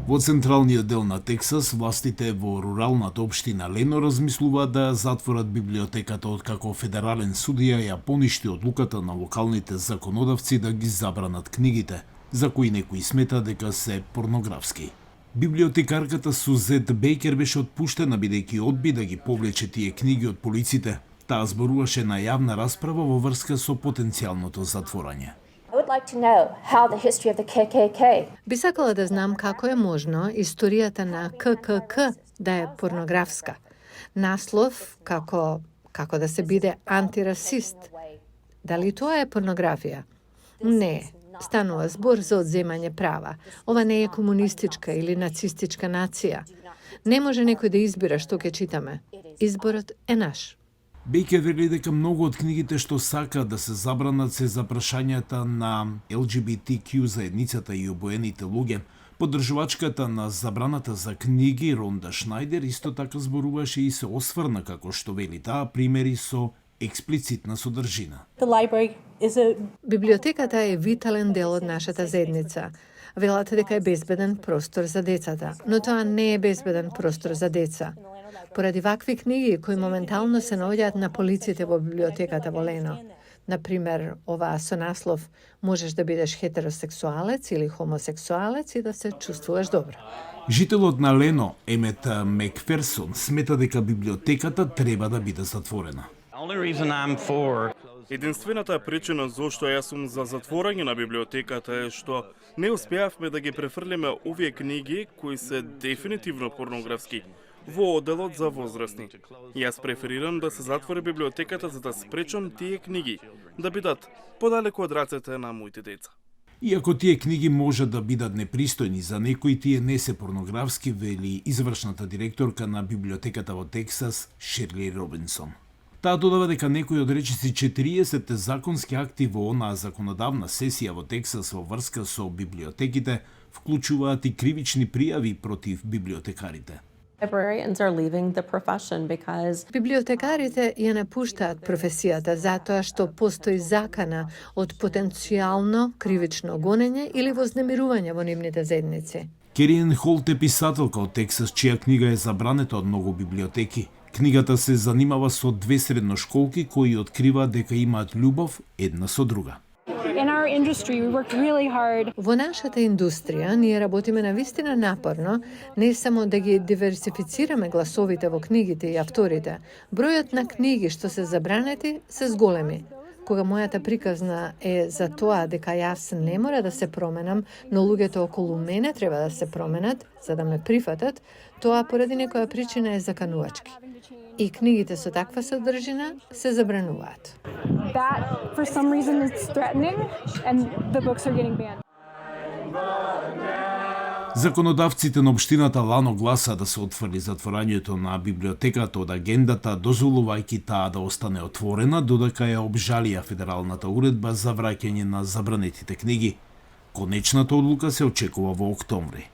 Во централниот дел на Тексас, властите во руралната општина Лено размислуваат да затворат библиотеката откако федерален судија ја поништи одлуката на локалните законодавци да ги забранат книгите, за кои некои смета дека се порнографски. Библиотекарката Сузет Бейкер беше отпуштена бидејќи одби да ги повлече тие книги од полиците. Таа зборуваше на јавна расправа во врска со потенцијалното затворање. Би сакала да знам како е можно историјата на ККК да е порнографска. Наслов како да се биде антирасист. Дали тоа е порнографија? Не. Станува збор за одземање права. Ова не е комунистичка или нацистичка нација. Не може некој да избира што ќе читаме. Изборот е наш. Бейкер вели дека многу од книгите што сакаат да се забранат се за прашањата на ЛГБТQ заедницата и обоените луѓе. Поддржувачката на забраната за книги Ронда Шнајдер исто така зборуваше и се осврна како што вели таа примери со експлицитна содржина. Библиотеката е витален дел од нашата заедница. Велат дека е безбеден простор за децата, но тоа не е безбеден простор за деца. Поради вакви книги кои моментално се наоѓаат на полиците во библиотеката во Лено. Например, оваа со наслов "Можеш да бидеш хетеросексуалец или хомосексуалец и да се чувствуваш добро". Жителот на Лено, Емет Мекферсон, смета дека библиотеката треба да биде затворена. Единствената причина зошто јас сум за затворање на библиотеката е што не успеавме да ги префрлиме овие книги кои се дефинитивно порнографски во одделот за возрастни. Јас преферирам да се затвори библиотеката за да спречам тие книги да бидат подалеку од рацете на моите деца. Иако тие книги може да бидат непристојни за некои, тие не се порнографски, вели извршната директорка на библиотеката во Тексас, Ширли Робинсон. Таа додава дека некои од речиси 40 законски акти во онаа законодавна сесија во Тексас во врска со библиотеките вклучуваат и кривични пријави против библиотекарите. Библиотекарите ја напуштаат професијата затоа што постои закана од потенцијално кривично гонење или вознемирување во нивните заедници. Кериен Холт е писателка од Тексас, чија книга е забранета од многу библиотеки. Книгата се занимава со две средношколки кои откриваат дека имаат љубов една со друга. Во нашата индустрија ние работиме навистина напорно, не само да ги диверсифицираме гласовите во книгите и авторите. Бројот на книги што се забранети се зголеми. Кога мојата приказна е за тоа дека јас не мора да се променам, но луѓето околу мене треба да се променат за да ме прифатат, тоа поради некоја причина е заканувачки. И книгите со таква содржина се забрануваат. Законодавците на општината Лано гласа да се отфрли затворањето на библиотеката од агендата, дозволувајќи таа да остане отворена, додека ја обжалија федералната уредба за враќање на забранетите книги. Конечната одлука се очекува во октомври.